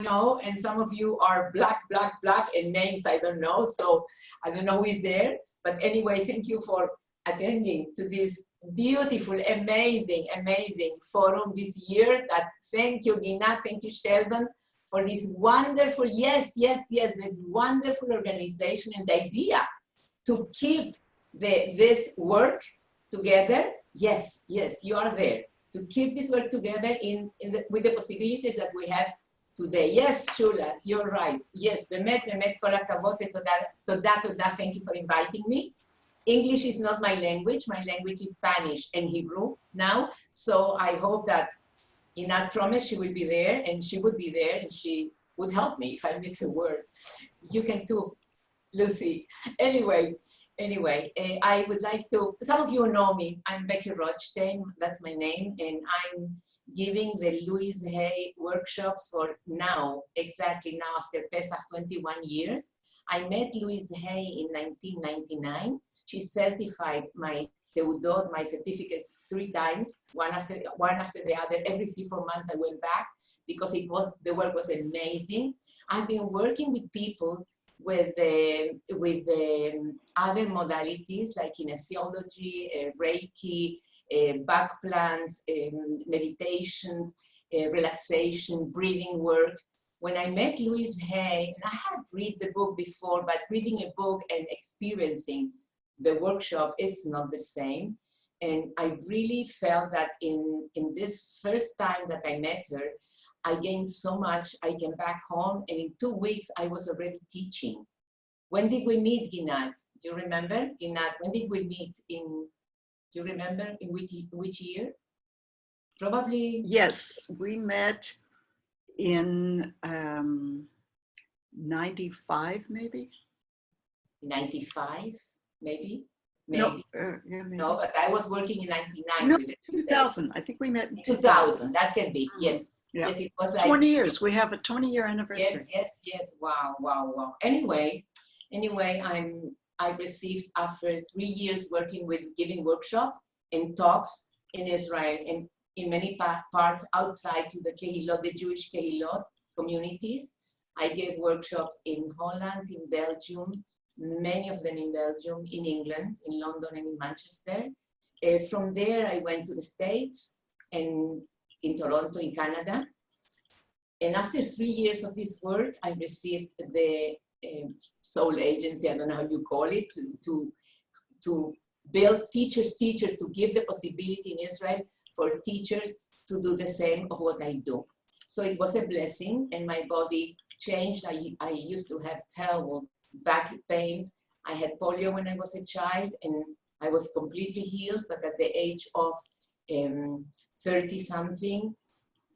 know, and some of you are black, and names I don't know, so I don't know who is there. But anyway, thank you for attending to this beautiful, amazing forum this year. Thank you, Gina, thank you, Sheldon, for this wonderful, yes, this wonderful organization and the idea to keep this work together. Yes, you are there to keep this work together with the possibilities that we have today. Yes, Shula, you're right. Yes, באמת כל הכבוד ותודה, thank you for inviting me. English is not my language is Spanish and Hebrew now, so I hope that Inat promised she will be there, and she would be there, and she would help me if I miss a word. You can too, Lucy. Anyway, I would like to, some of you know me, I'm Becky Rothstein, that's my name, and I'm giving the Louise Hay workshops for now, exactly now after Pesach, 21 years. I met Louise Hay in 1999. She certified my teudot, my certificates 3 times, one after the other. Every 3-4 months I went back because the work was amazing. I've been working with people with other modalities like kinesiology, Reiki, back plants, meditations, relaxation, breathing work. When I met Louise Hay, and I had read the book before, but reading a book and experiencing the workshop, it's not the same. And I really felt that in this first time that I met her, I gained so much. I came back home, and in 2 weeks, I was already teaching. When did we meet, Ginat? Do you remember, Ginat? When did we meet? Do you remember in which year? Probably. Yes, we met in 95, maybe. 95, maybe. No, yeah, maybe. No, but I was working in 99. No, 2000. I think we met in 2000. That can be. Yes. Yeah. Yes, it was like 20 years. We have a 20-year anniversary. Yes. Wow. Anyway, I received, after 3 years working with giving workshops and talks in Israel and in many parts outside to the Kehilot, the Jewish Kehilot communities. I gave workshops in Holland, in Belgium, many of them in Belgium, in England, in London and in Manchester. From there, I went to the States and in Toronto, in Canada. And after 3 years of this work, I received the soul agency, I don't know how you call it, to build teachers, to give the possibility in Israel for teachers to do the same of what I do. So it was a blessing, and my body changed. I used to have terrible back pains. I had polio when I was a child, and I was completely healed, but at the age of 30-something,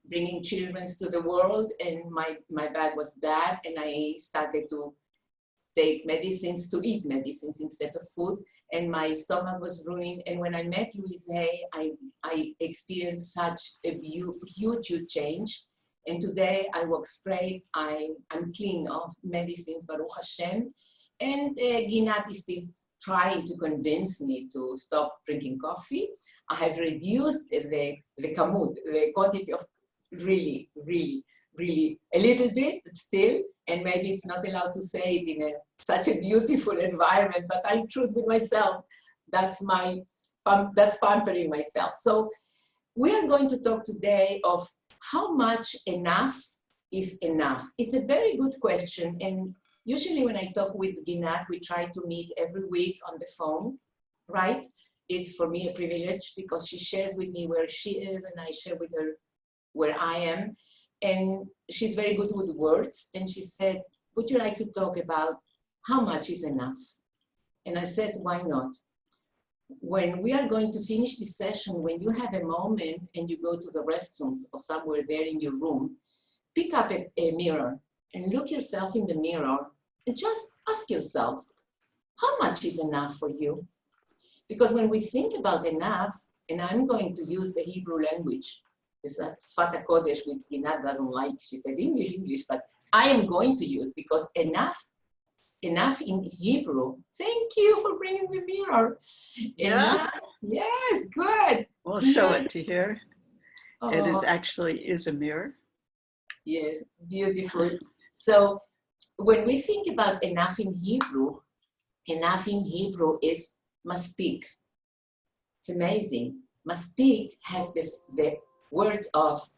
bringing children to the world, and my back was bad, and I started to take medicines, to eat medicines instead of food, and my stomach was ruined. And when I met Louise Hay, I experienced such a huge change. And today I walk straight, I'm clean of medicines, Baruch Hashem. And Ginat is still trying to convince me to stop drinking coffee. I have reduced the quantity of really, a little bit, but still, and maybe it's not allowed to say it in such a beautiful environment, but I'm truth with myself. That's pampering myself. So we are going to talk today of how much enough is enough. It's a very good question, and usually when I talk with Ginat, we try to meet every week on the phone, right? It's for me a privilege because she shares with me where she is, and I share with her where I am. And she's very good with words. And she said, would you like to talk about how much is enough? And I said, why not? When we are going to finish this session, when you have a moment and you go to the restrooms or somewhere there in your room, pick up a mirror and look yourself in the mirror and just ask yourself, how much is enough for you? Because when we think about enough, and I'm going to use the Hebrew language, it's a Sfat HaKodesh, which Ginat doesn't like. She said English, but I am going to use, because enough in Hebrew. Thank you for bringing the mirror. Yeah. Enough, yes, good. We'll show it to here. Oh. It is actually a mirror. Yes, beautiful. So when we think about enough in Hebrew is maspik. It's amazing. Maspik has the words of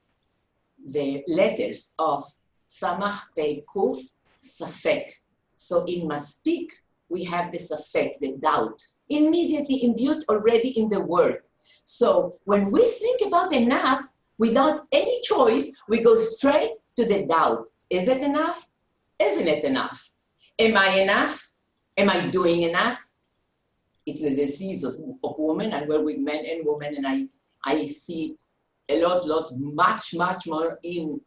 the letters of samach pei kuf safek. So in maspik, we have the safek, the doubt, immediately imbued already in the word. So when we think about enough, without any choice, we go straight to the doubt. Is it enough? Isn't it enough? Am I enough? Am I doing enough? It's the disease of women. I work with men and women, and I see a much more in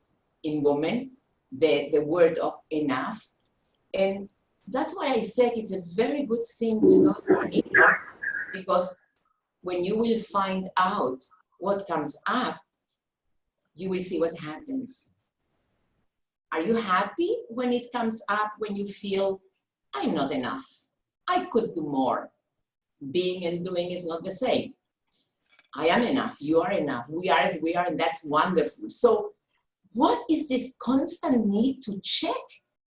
women, the word of enough. And that's why I said it's a very good thing to go for an inner, because when you will find out what comes up, you will see what happens. Are you happy when it comes up, when you feel, I'm not enough, I could do more? Being and doing is not the same. I am enough, you are enough, we are as we are, and that's wonderful. So what is this constant need to check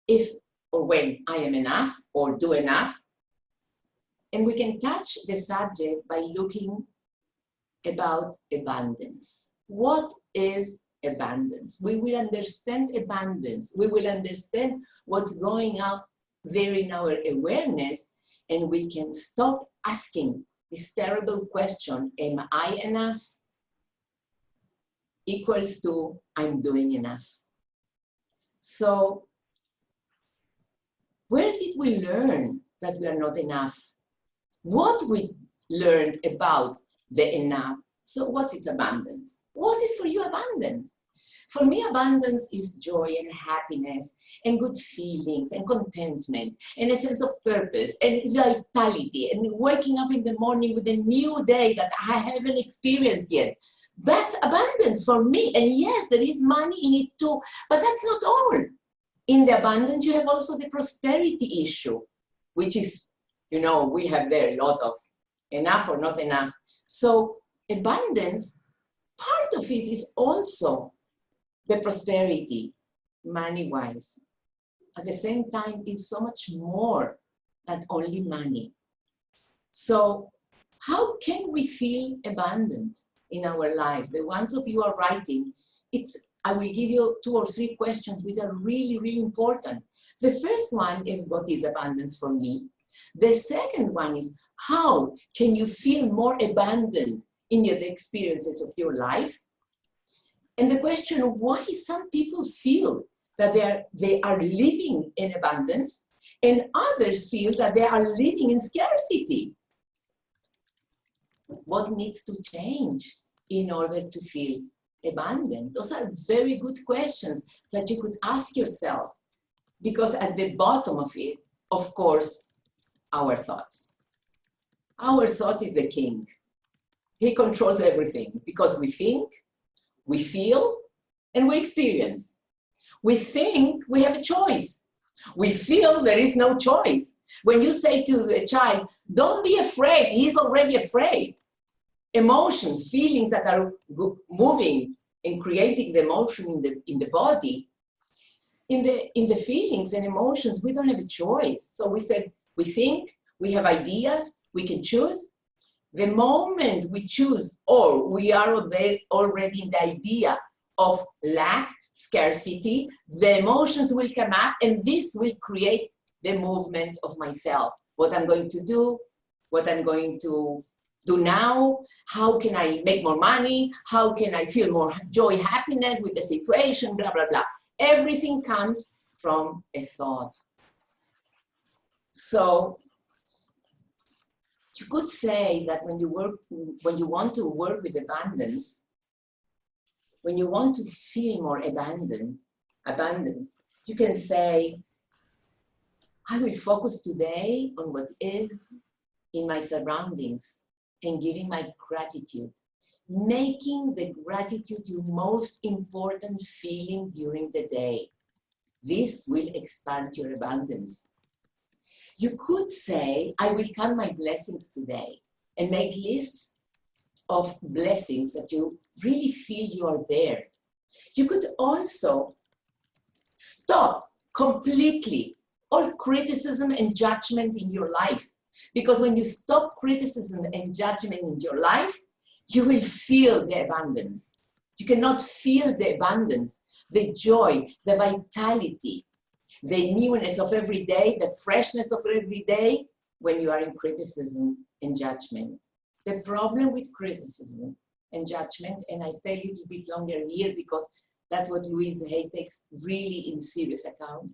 if or when I am enough or do enough? And we can touch the subject by looking about abundance. What is abundance? We will understand abundance. We will understand what's going on there in our awareness, and we can stop asking this terrible question, am I enough? Equals to, I'm doing enough. So where did we learn that we are not enough? What we learned about the enough. So what is abundance? What is for you abundance? For me, abundance is joy and happiness and good feelings and contentment and a sense of purpose and vitality and waking up in the morning with a new day that I haven't experienced yet. That's abundance for me. And yes, there is money in it too, but that's not all. In the abundance, you have also the prosperity issue, which is, you know, we have there a lot of enough or not enough. So abundance, part of it is also the prosperity, money-wise. At the same time, is so much more than only money. So how can we feel abundant in our life? The ones of you are writing, I will give you 2 or 3 questions which are really, really important. The first one is, what is abundance for me? The second one is, how can you feel more abundant in the experiences of your life? And the question, why some people feel that they are living in abundance and others feel that they are living in scarcity? What needs to change in order to feel abundant? Those are very good questions that you could ask yourself, because at the bottom of it, of course, our thoughts. Our thought is the king. He controls everything because we think, we feel, and we experience. We think we have a choice. We feel there is no choice. When you say to the child, don't be afraid, he's already afraid. Emotions, feelings that are moving and creating the emotion in the body, in the feelings and emotions, we don't have a choice. So we said, we think, we have ideas, we can choose. The moment we choose, or we are already in the idea of lack, scarcity, the emotions will come up, and this will create the movement of myself. What I'm going to do, what I'm going to do now, how can I make more money, how can I feel more joy, happiness with the situation, blah, blah, blah. Everything comes from a thought. So you could say that when you want to work with abundance, when you want to feel more abundant, you can say, I will focus today on what is in my surroundings and giving my gratitude, making the gratitude your most important feeling during the day. This will expand your abundance. You could say, I will count my blessings today and make lists of blessings that you really feel you are there. You could also Stop completely all criticism and judgment in your life. Because when you stop criticism and judgment in your life, you will feel the abundance. You cannot feel the abundance, the joy, the vitality, the newness of every day, the freshness of every day when you are in criticism and judgment. The problem with criticism and judgment, and I stay a little bit longer here because that's what Louise Hay takes really in serious account.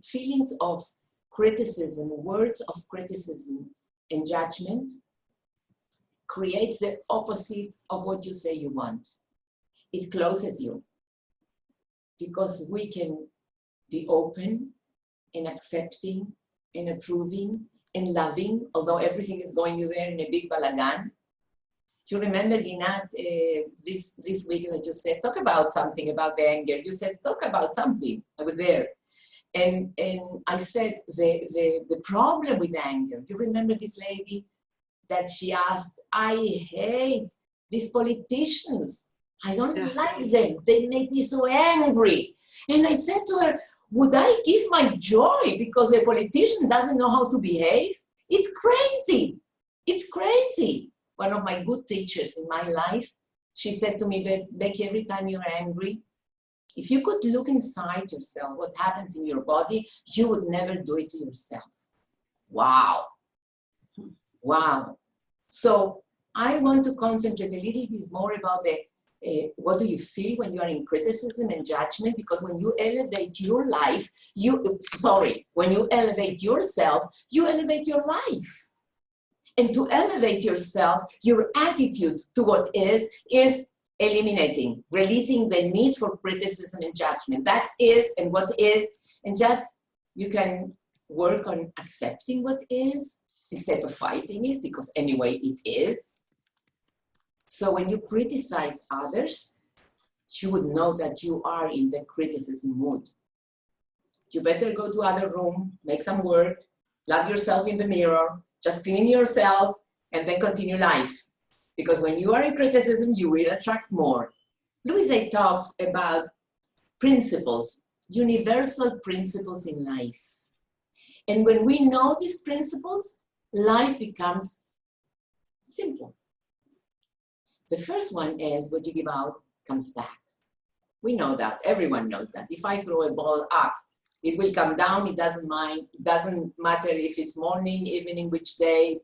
Feelings of criticism, words of criticism and judgment creates the opposite of what you say you want. It closes you because we can be open and accepting and approving and loving, although everything is going there in a big balagan. You remember, Ginat, this week that you said, talk about something about the anger. You said, talk about something. I was there. And I said, the problem with anger, you remember this lady that she asked, I hate these politicians. I don't like them. They make me so angry. And I said to her, would I give my joy because a politician doesn't know how to behave? It's crazy. It's crazy. One of my good teachers in my life, she said to me, Becky, every time you're angry, if you could look inside yourself, what happens in your body, you would never do it to yourself. Wow. Wow. So I want to concentrate a little bit more about what do you feel when you are in criticism and judgment, because when you elevate your life, when you elevate yourself, you elevate your life. And to elevate yourself, your attitude to what is eliminating, releasing the need for criticism and judgment. That is and what is, and just you can work on accepting what is instead of fighting it, because anyway it is. So when you criticize others, you would know that you are in the criticism mood. You better go to other room, make some work, love yourself in the mirror, just clean yourself, and then continue life. Because when you are in criticism, you will attract more. Louise Hay talks about principles, universal principles in life. And when we know these principles, life becomes simple. The first one is what you give out comes back. We know that, everyone knows that. If I throw a ball up, it will come down, it doesn't matter if it's morning, evening, which day.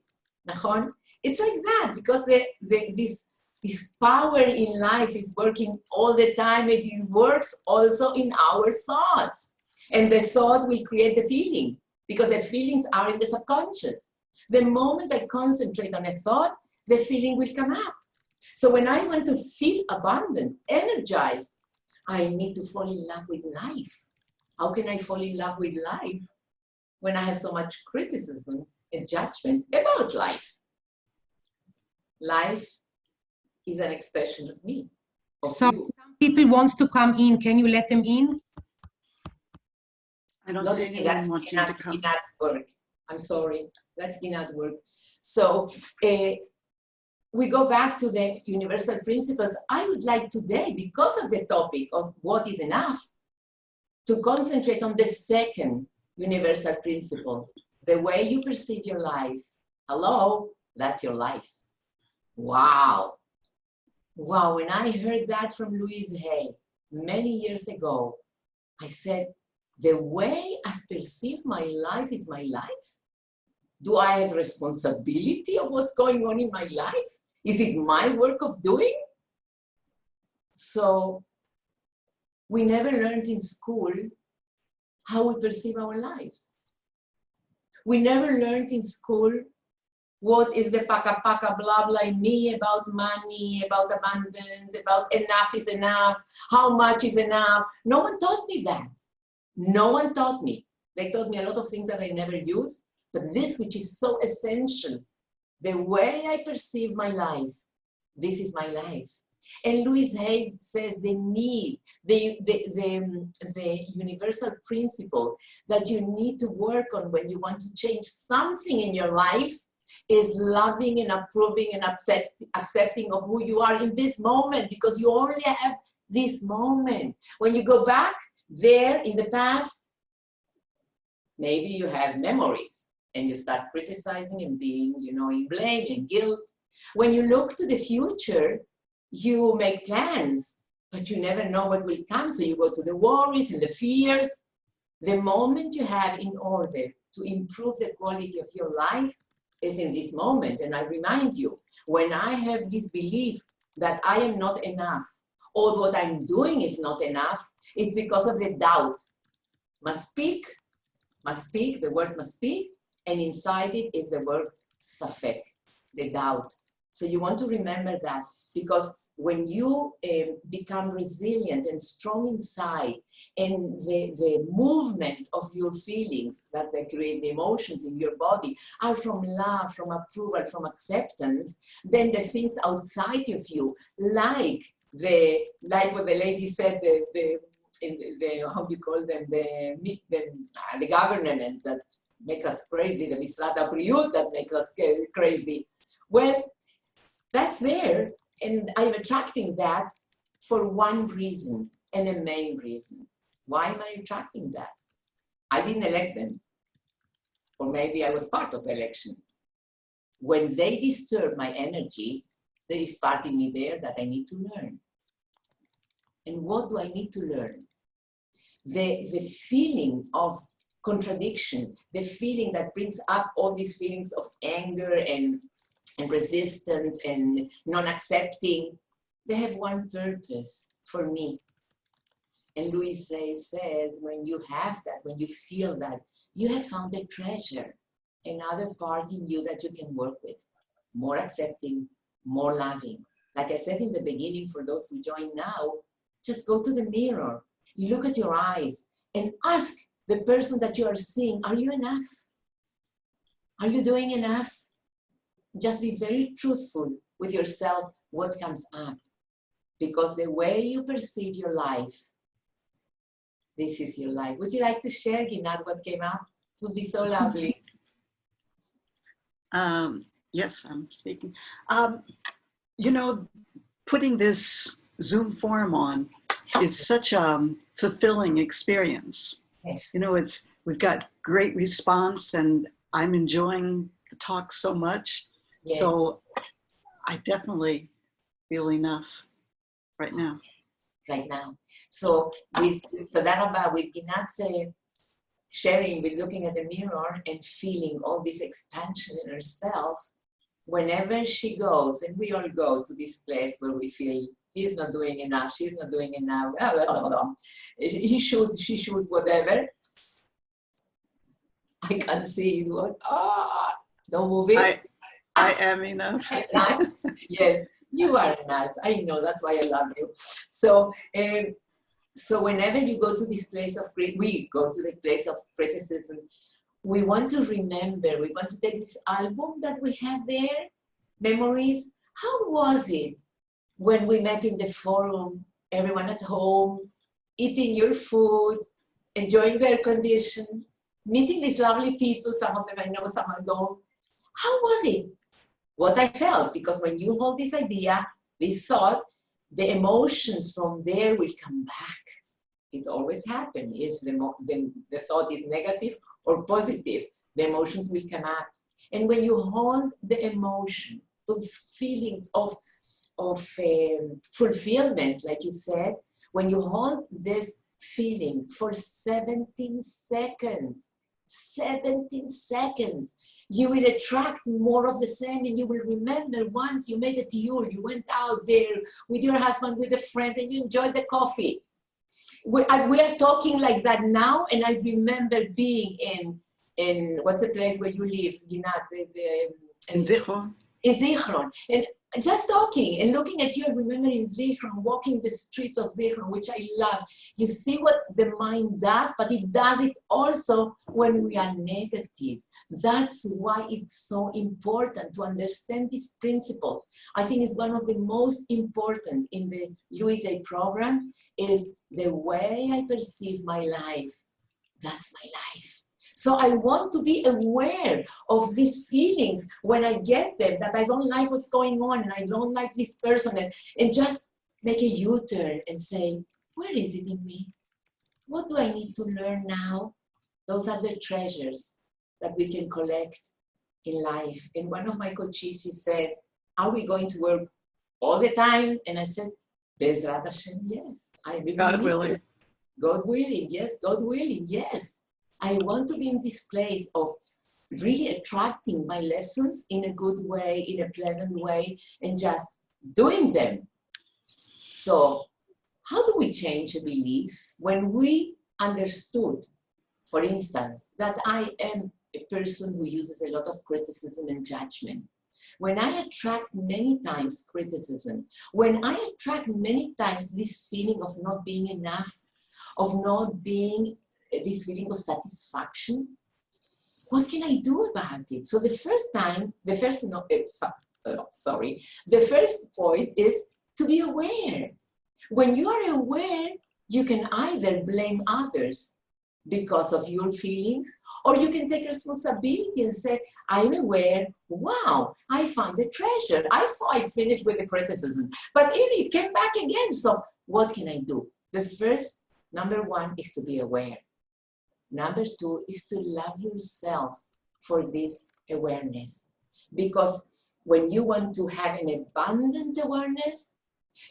It's like that, because this power in life is working all the time. It works also in our thoughts. And the thought will create the feeling, because the feelings are in the subconscious. The moment I concentrate on a thought, the feeling will come up. So when I want to feel abundant, energized, I need to fall in love with life. How can I fall in love with life when I have so much criticism and judgment about life? Life is an expression of me. Some people wants to come in. Can you let them in? I don't see anyone wanting to come. Ginat's work. I'm sorry. That's Ginat's work. So we go back to the universal principles. I would like today, because of the topic of what is enough, to concentrate on the second universal principle, the way you perceive your life. Hello, that's your life. Wow. Wow, when I heard that from Louise Hay many years ago, I said, the way I perceive my life is my life? Do I have responsibility of what's going on in my life? Is it my work of doing? So we never learned in school how we perceive our lives. We never learned in school what is the paka blah blah in me about money, about abundance, about enough is enough, how much is enough. No one taught me that. No one taught me. They taught me a lot of things that I never used, but this, which is so essential, the way I perceive my life, this is my life. And Louise Hay says the need, the universal principle that you need to work on when you want to change something in your life is loving and approving and accepting of who you are in this moment, because you only have this moment. When you go back there in the past, maybe you have memories and you start criticizing and being, in blame and guilt. When you look to the future, you make plans, but you never know what will come. So you go to the worries and the fears. The moment you have in order to improve the quality of your life is in this moment. And I remind you, when I have this belief that I am not enough, or what I'm doing is not enough, it's because of the doubt. Must speak, the word must speak, and inside it is the word safek, the doubt. So you want to remember that, because when you become resilient and strong inside, and the movement of your feelings that they create, the emotions in your body, are from love, from approval, from acceptance, then the things outside of you, like what the lady said, how do you call them, the government that make us crazy, the Misrad Abriut that makes us crazy. Well, that's there, and I'm attracting that for one reason, and a main reason. Why am I attracting that? I didn't elect them, or maybe I was part of the election. When they disturb my energy, there is part in me there that I need to learn. And what do I need to learn? The feeling of contradiction, the feeling that brings up all these feelings of anger and resistant and non-accepting, they have one purpose for me. And Louis says, when you have that, when you feel that, you have found a treasure, another part in you that you can work with. More accepting, more loving. Like I said in the beginning, for those who join now, just go to the mirror, look at your eyes, and ask the person that you are seeing, are you enough? Are you doing enough? Just be very truthful with yourself, what comes up. Because the way you perceive your life, this is your life. Would you like to share, Ginat, what came up? It would be so lovely. Yes, I'm speaking. Putting this Zoom forum on is such a fulfilling experience. Yes. We've got great response, and I'm enjoying the talk so much. Yes. So I definitely feel enough right now. Right now. So with Ginat's sharing, with looking at the mirror and feeling all this expansion in herself, whenever she goes, and we all go to this place where we feel he's not doing enough, she's not doing enough, he should, she should, whatever. I can't see it. What? Don't move it. I am enough. Yes, you are not. I know, that's why I love you. So, so whenever you go to this place of, we go to the place of criticism, we want to remember, we want to take this album that we have there, memories. How was it when we met in the forum, everyone at home, eating your food, enjoying the air condition, meeting these lovely people, some of them I know, some I don't. How was it? What I felt, because when you hold this idea, this thought, the emotions from there will come back. It always happens. If the thought is negative or positive, the emotions will come up. And when you hold the emotion, those feelings of fulfillment, like you said, when you hold this feeling for 17 seconds, 17 seconds, you will attract more of the same, and you will remember once you made a tiyul, you went out there with your husband, with a friend, and you enjoyed the coffee. We are talking like that now, and I remember being in what's the place where you live, Ginat? In Zichron. In Zichron. And just talking and looking at you, I remember in Zichron, walking the streets of Zichron, which I love. You see what the mind does, but it does it also when we are negative. That's why it's so important to understand this principle. I think it's one of the most important in the Louis A program, is the way I perceive my life. That's my life. So I want to be aware of these feelings when I get them, that I don't like what's going on and I don't like this person, and just make a U-turn and say, where is it in me? What do I need to learn now? Those are the treasures that we can collect in life. And one of my coaches, she said, are we going to work all the time? And I said, Bezrat Hashem, yes. I really God willing. God willing, yes. God willing, yes. I want to be in this place of really attracting my lessons in a good way, in a pleasant way, and just doing them. So how do we change a belief when we understood, for instance, that I am a person who uses a lot of criticism and judgment? When I attract many times criticism, when I attract many times this feeling of not being enough, of not being this feeling of satisfaction, what can I do about it? So the first point is to be aware. When you are aware, you can either blame others because of your feelings, or you can take responsibility and say, I'm aware, wow, I found a treasure. I thought I finished with the criticism, but it came back again. So what can I do? The first, number one, is to be aware. Number two is to love yourself for this awareness. Because when you want to have an abundant awareness,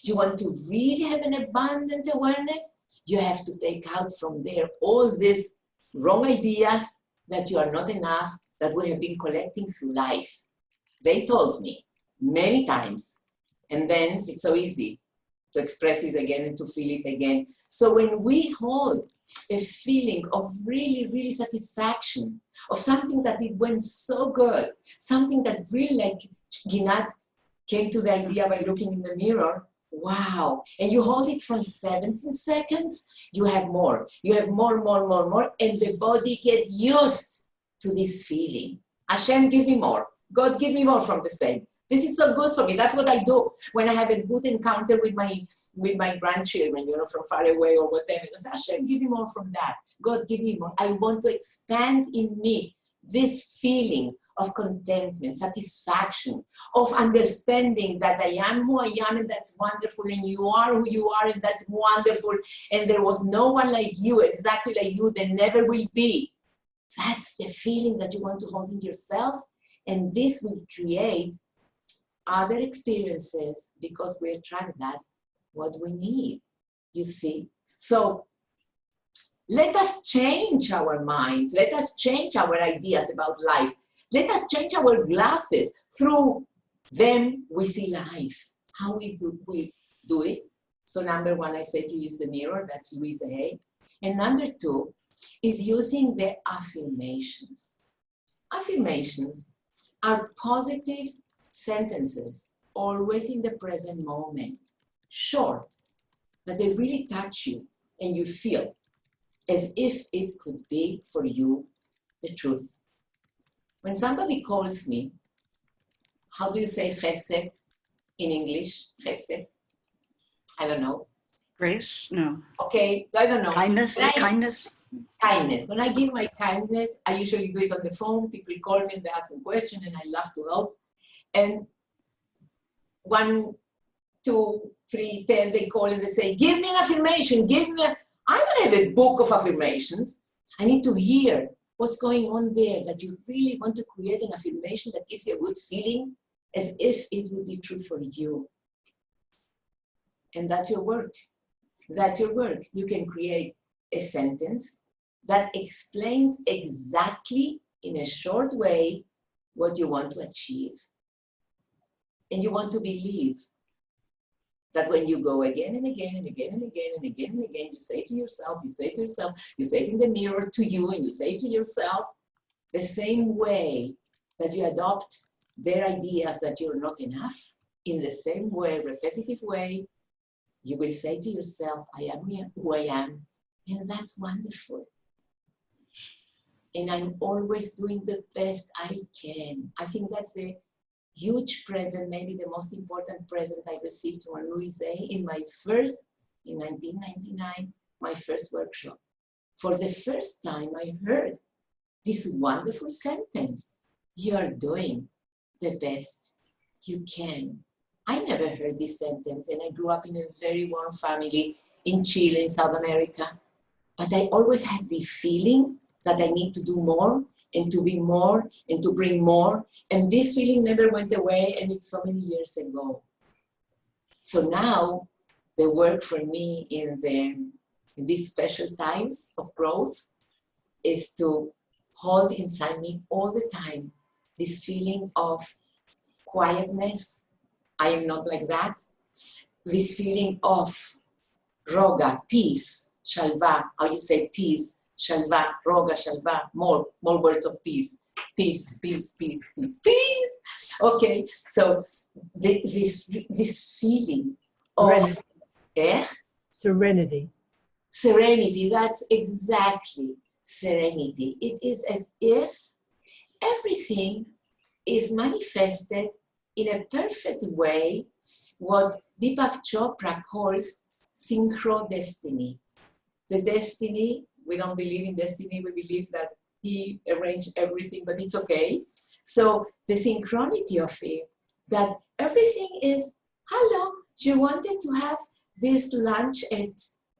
you want to really have an abundant awareness, you have to take out from there all these wrong ideas that you are not enough, that we have been collecting through life. They told me many times, and then it's so easy to express it again and to feel it again. So when we hold a feeling of really, really satisfaction, of something that it went so good, something that really, like Ginat came to the idea by looking in the mirror, wow, and you hold it for 17 seconds, you have more, and the body gets used to this feeling. Hashem, give me more. God, give me more from the same. This is so good for me. That's what I do when I have a good encounter with my grandchildren, from far away or whatever. I say, Hashem, give me more from that. God, give me more. I want to expand in me this feeling of contentment, satisfaction, of understanding that I am who I am, and that's wonderful, and you are who you are, and that's wonderful, and there was no one like you, exactly like you, there never will be. That's the feeling that you want to hold in yourself, and this will create other experiences because we attract that, what we need, you see. So let us change our minds, let us change our ideas about life. Let us change our glasses. Through them, we see life. How we do it. So number one, I said to use the mirror. That's Louise Hay. And number two is using the affirmations. Affirmations are positive sentences, always in the present moment. Short, that they really touch you and you feel as if it could be for you the truth. When somebody calls me, how do you say chesed in English? Chesed? I don't know. Grace? No. Okay, I don't know. Kindness? Kindness? Kindness. When I give my kindness, I usually do it on the phone. People call me and they ask me questions and I love to help. And 1, 2, 3, 10, they call and they say, give me an affirmation, I don't have a book of affirmations. I need to hear what's going on there, that you really want to create an affirmation that gives you a good feeling as if it will be true for you. And that's your work. That's your work. You can create a sentence that explains exactly in a short way what you want to achieve. And you want to believe that when you go again and again and again and again and again and again, you say to yourself, you say it in the mirror to you, and you say to yourself the same way that you adopt their ideas that you're not enough, in the same way, repetitive way, you will say to yourself, I am who I am, and that's wonderful. And I'm always doing the best I can. I think that's the huge present, maybe the most important present I received from Louise in 1999, my first workshop. For the first time, I heard this wonderful sentence, you are doing the best you can. I never heard this sentence, and I grew up in a very warm family in Chile, in South America. But I always had the feeling that I need to do more and to be more and to bring more. And this feeling never went away, and it's so many years ago. So now the work for me in these special times of growth is to hold inside me all the time this feeling of quietness. I am not like that. This feeling of roga, peace, shalva, how you say peace, shalva, roga, shalva, more words of peace. Peace, peace, peace, peace, peace. Okay, so this feeling of Serenity. Serenity, that's exactly serenity. It is as if everything is manifested in a perfect way, what Deepak Chopra calls synchrodestiny. The destiny, we don't believe in destiny, we believe that he arranged everything, but it's okay. So the synchronity of it, that everything is, hello, you wanted to have this lunch at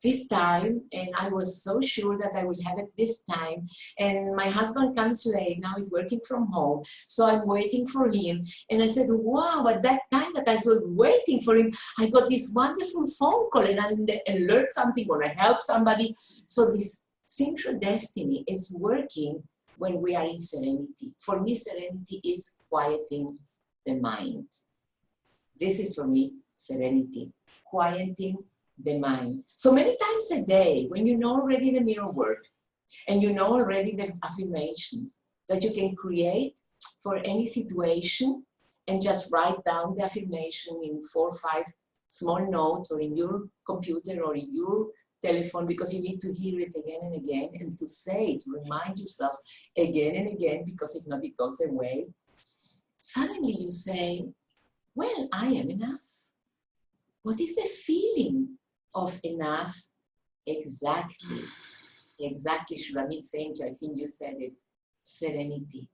this time, and I was so sure that I will have it this time, and my husband comes late, now he's working from home, so I'm waiting for him, and I said, wow, at that time that I was waiting for him, I got this wonderful phone call, and I learned something, or I helped somebody. So this synchrodestiny is working when we are in serenity. For me, serenity is quieting the mind. This is for me, serenity, quieting the mind. So many times a day, when you know already the mirror work, and you know already the affirmations that you can create for any situation, and just write down the affirmation in 4 or 5 small notes, or in your computer or in your telephone, because you need to hear it again and again, and to say it, to remind yourself again and again, because if not, it goes away. Suddenly you say, well, I am enough. What is the feeling of enough? Exactly, Shulamit, thank you. I think you said it. Serenity.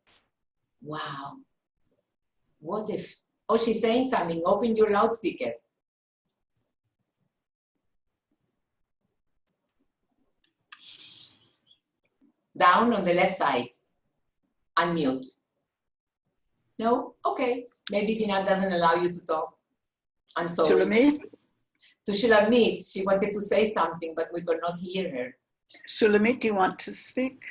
Wow. What if, oh, she's saying something. Open your loudspeaker. Down on the left side. Unmute. No? Okay. Maybe Dinah doesn't allow you to talk. I'm sorry. Shulamit? To Shulamit, she wanted to say something, but we could not hear her. Shulamit, do you want to speak?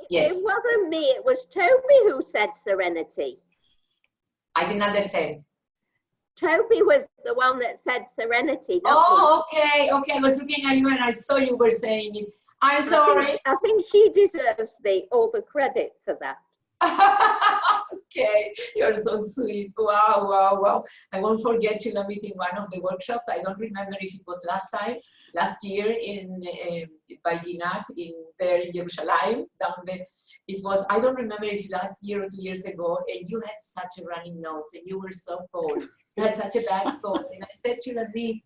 Yes. It wasn't me, it was Toby who said serenity. I didn't understand. Toby was the one that said serenity. Not Oh, okay. I was looking at you and I thought you were saying it. I'm sorry. I think she deserves all the credit for that. Okay, you're so sweet. Wow. I won't forget you in one of the workshops. I don't remember if it was last year in by Ginat in Jerusalem down there. It was, I don't remember if last year or 2 years ago, and you had such a running nose and you were so cold. You had such a bad cold. And I said, Shulamit,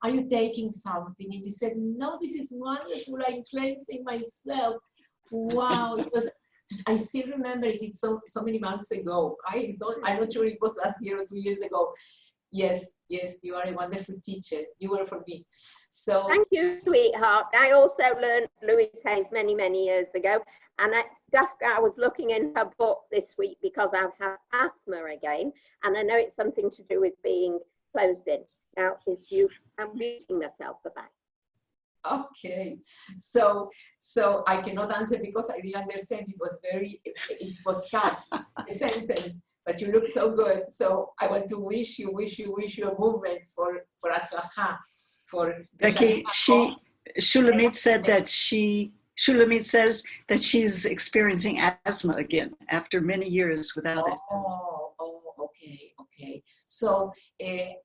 are you taking something? And he said, no, this is wonderful. I'm cleansing myself. Wow, it was. I still remember it. It's so many months ago. I'm not sure it was last year or 2 years ago. Yes, you are a wonderful teacher. You were for me. So thank you, sweetheart. I also learned Louise Hayes many years ago, and I was looking in her book this week because I've had asthma again, and I know it's something to do with being closed in. Now, I'm muting myself for that. okay, so I cannot answer because I didn't understand. It was cut, the sentence, but you look so good. So I want to wish you a movement for Atzlacha, for Becky, Shulamit says that she's experiencing asthma again after many years without it. Oh, okay. So the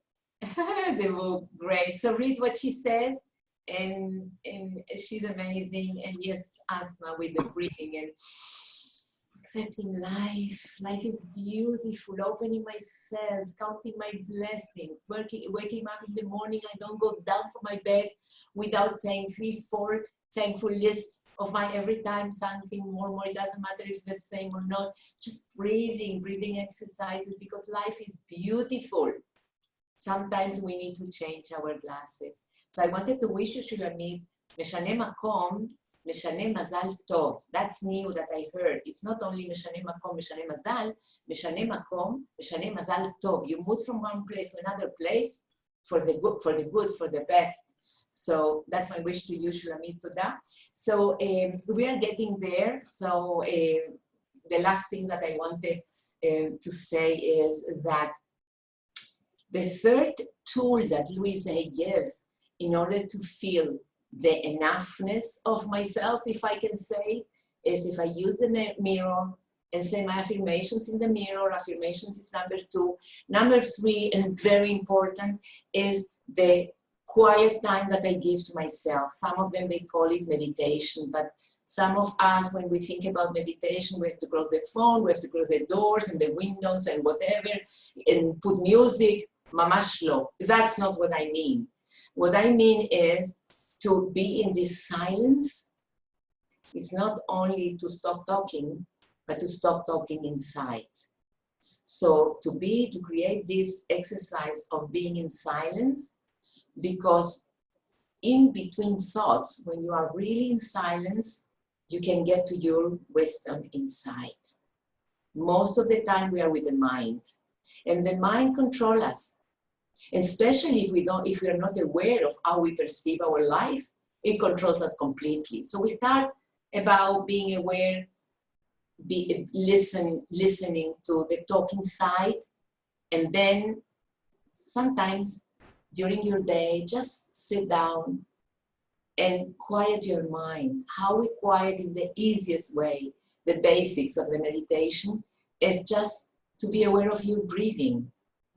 book, great. So read what she says. And she's amazing, and yes, asthma with the breathing and accepting life. Life is beautiful, opening myself, counting my blessings, waking up in the morning. I don't go down from my bed without saying 3, 4 thankful lists of my every time something more, it doesn't matter if it's the same or not, just breathing exercises, because life is beautiful. Sometimes we need to change our glasses. So I wanted to wish you, Shulamit, משנה מקום, משנה מזל טוב. That's new that I heard. It's not only משנה מקום, משנה מזל, משנה מקום, משנה מזל טוב. You move from one place to another place for the good, for the best. So that's my wish to you, Shulamit, Toda. So we are getting there. So the last thing that I wanted to say is that the third tool that Louise Hay gives in order to feel the enoughness of myself, if I can say, is if I use the mirror and say my affirmations in the mirror. Affirmations is number 2. Number 3, and very important, is the quiet time that I give to myself. Some of them, they call it meditation, but some of us, when we think about meditation, we have to close the phone, we have to close the doors and the windows and whatever, and put music. Mamash lo. That's not what I mean. What I mean is to be in this silence. It's not only to stop talking, but to stop talking inside. So to create this exercise of being in silence, because in between thoughts, when you are really in silence, you can get to your wisdom inside. Most of the time we are with the mind, and the mind controls us. And especially if we are not aware of how we perceive our life, it controls us completely. So we start about being aware, listening to the talking side, and then sometimes during your day, just sit down and quiet your mind. How we quiet in the easiest way, the basics of the meditation, is just to be aware of your breathing.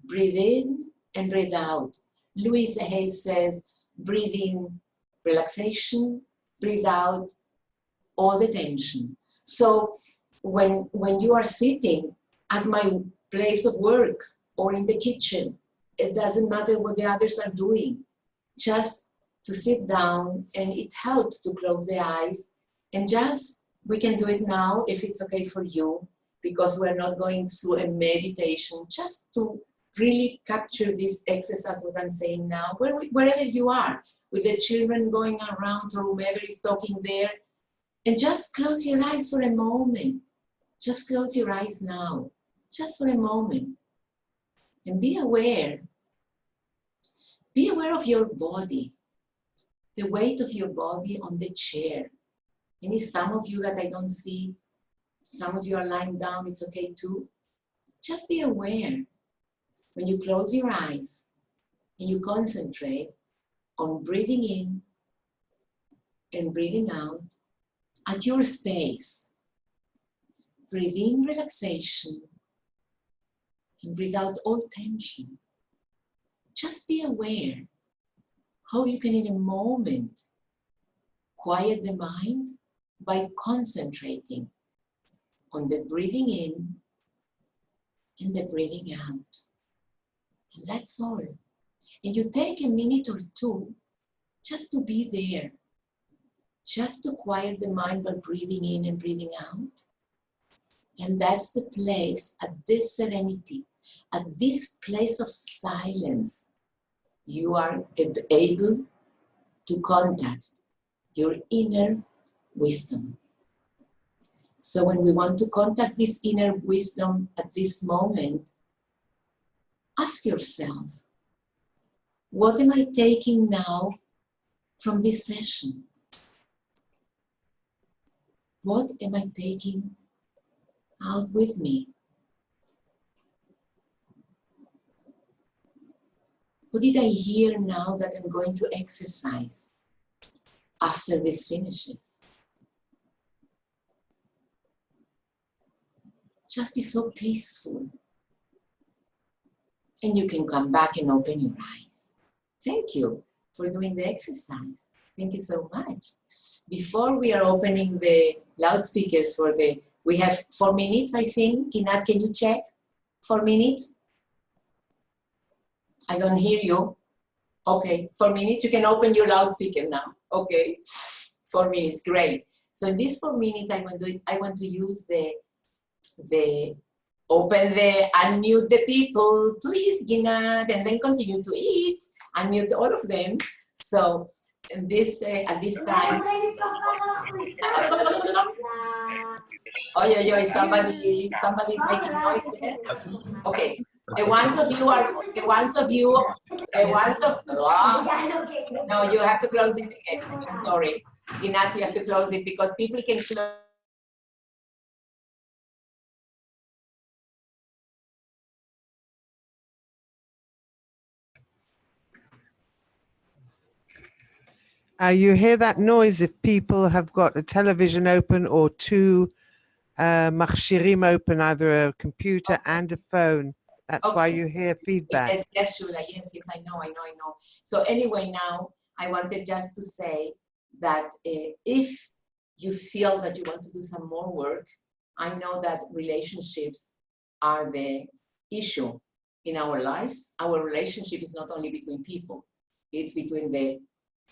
Breathe in and breathe out. Louise Hay says, breathe in relaxation, breathe out all the tension. So when you are sitting at my place of work or in the kitchen, it doesn't matter what the others are doing. Just to sit down, and it helps to close the eyes, and just, we can do it now if it's okay for you, because we're not going through a meditation, just to really capture this exercise, what I'm saying now, wherever you are, with the children going around or whomever is talking there, and just close your eyes for a moment. Just close your eyes now, just for a moment, and be aware. Be aware of your body, the weight of your body on the chair. Maybe some of you that I don't see, some of you are lying down, it's okay too. Just be aware. When you close your eyes and you concentrate on breathing in and breathing out at your space. Breathe in relaxation and breathe out all tension. Just be aware how you can in a moment quiet the mind by concentrating on the breathing in and the breathing out. And that's all. And you take a minute or two just to be there, just to quiet the mind by breathing in and breathing out. And that's the place, at this serenity, at this place of silence, you are able to contact your inner wisdom. So when we want to contact this inner wisdom at this moment, ask yourself, what am I taking now from this session? What am I taking out with me? What did I hear now that I'm going to exercise after this finishes? Just be so peaceful. And you can come back and open your eyes. Thank you for doing the exercise. Thank you so much. Before we are opening the loudspeakers we have 4 minutes, I think. Kinat, can you check? 4 minutes? I don't hear you. Okay, 4 minutes. You can open your loudspeaker now. Okay, 4 minutes, great. So in these 4 minutes, I want to use the open the, unmute the people, please, Ginat, and then continue to eat, unmute all of them. So this at this time, oh, somebody's making noise there. Okay, the ones of you, no, you have to close it again. I'm sorry, Ginat, you have to close it because people can close. You hear that noise if people have got a television open or two machshirim open, either a computer and a phone. That's why you hear feedback. Yes, Shula, yes, I know. So anyway, now I wanted just to say that if you feel that you want to do some more work, I know that relationships are the issue in our lives. Our relationship is not only between people, it's between the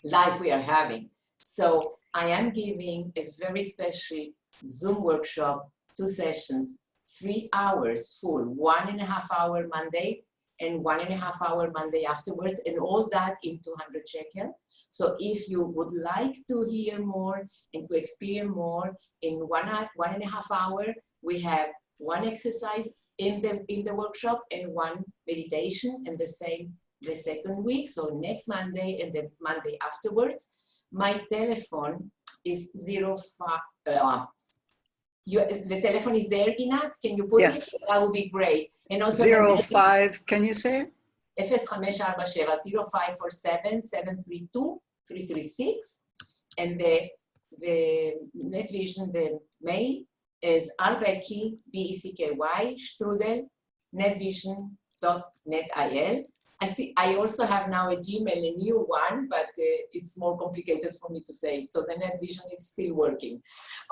life we are having. So I am giving a very special Zoom workshop, 2 sessions, 3 hours full, 1.5 hour Monday and 1.5 hour Monday afterwards, and all that in 200 shekel. So if you would like to hear more and to experience more, in 1.5 hour, we have 1 exercise in the workshop and 1 meditation, and the same the second week, so next Monday and the Monday afterwards. My telephone is 05. The telephone is there, Ginat? Can you put Yes. it? That would be great. And also 05, can you say it? 0547-732-336. And the net vision, the mail is Becky, Becky, strudel, netvision.net.il. I also have now a Gmail, a new one, but it's more complicated for me to say it. So the net vision is still working.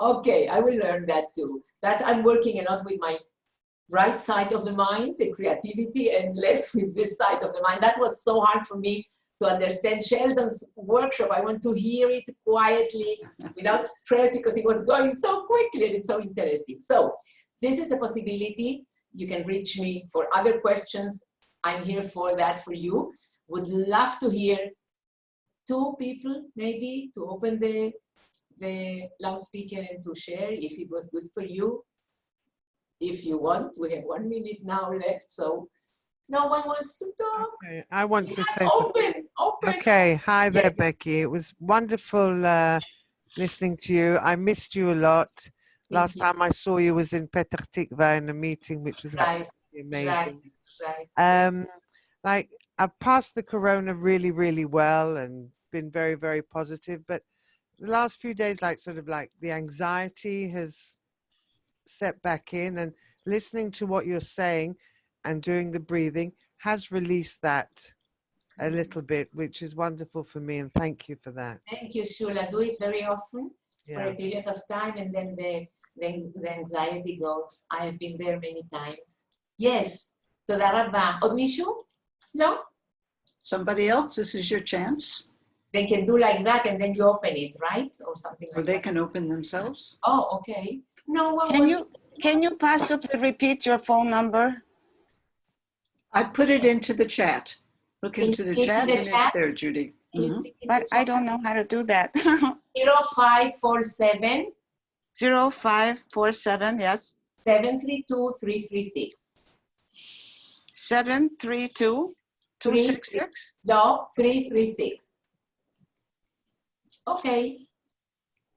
Okay, I will learn that too. That I'm working a lot with my right side of the mind, the creativity, and less with this side of the mind. That was so hard for me to understand Sheldon's workshop. I want to hear it quietly without stress because it was going so quickly and it's so interesting. So this is a possibility. You can reach me for other questions. I'm here for that for you. Would love to hear 2 people maybe to open the loudspeaker and to share if it was good for you. If you want, we have 1 minute now left, so no one wants to talk. Okay, I want to say something. Open. Okay, hi there, Becky. It was wonderful listening to you. I missed you a lot. Last time I saw you was in Petah Tikva in a meeting, which was absolutely amazing. Right. Like I've passed the corona really, really well and been very, very positive. But the last few days, like sort of like the anxiety has set back in, and listening to what you're saying and doing the breathing has released that a little bit, which is wonderful for me. And thank you for that. Thank you, Shula. Do it very often for a period of time, and then the anxiety goes. I have been there many times. Yes. תודה רבה. עוד מישהו? No? Somebody else, this is your chance. They can do like that and then you open it, right? Or something like that. Or they can open themselves. Oh, okay. No one Can you possibly repeat your phone number? I put it into the chat. Look into the chat and it's there, Judy. But I don't know how to do that. 0547 0547, yes. 732-336. 732-266? No, 336. Okay.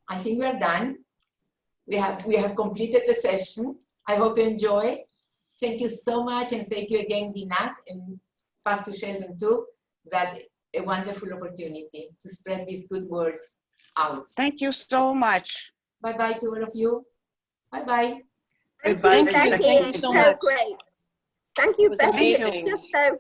I think we are done. We have completed the session. I hope you enjoy. Thank you so much, and thank you again, Ginat, and Pastor Sheldon too. That a wonderful opportunity to spread these good words out. Thank you so much. Bye-bye to all of you. Bye-bye. Goodbye. Thank you so much. Great. Thank you, Becky. Just so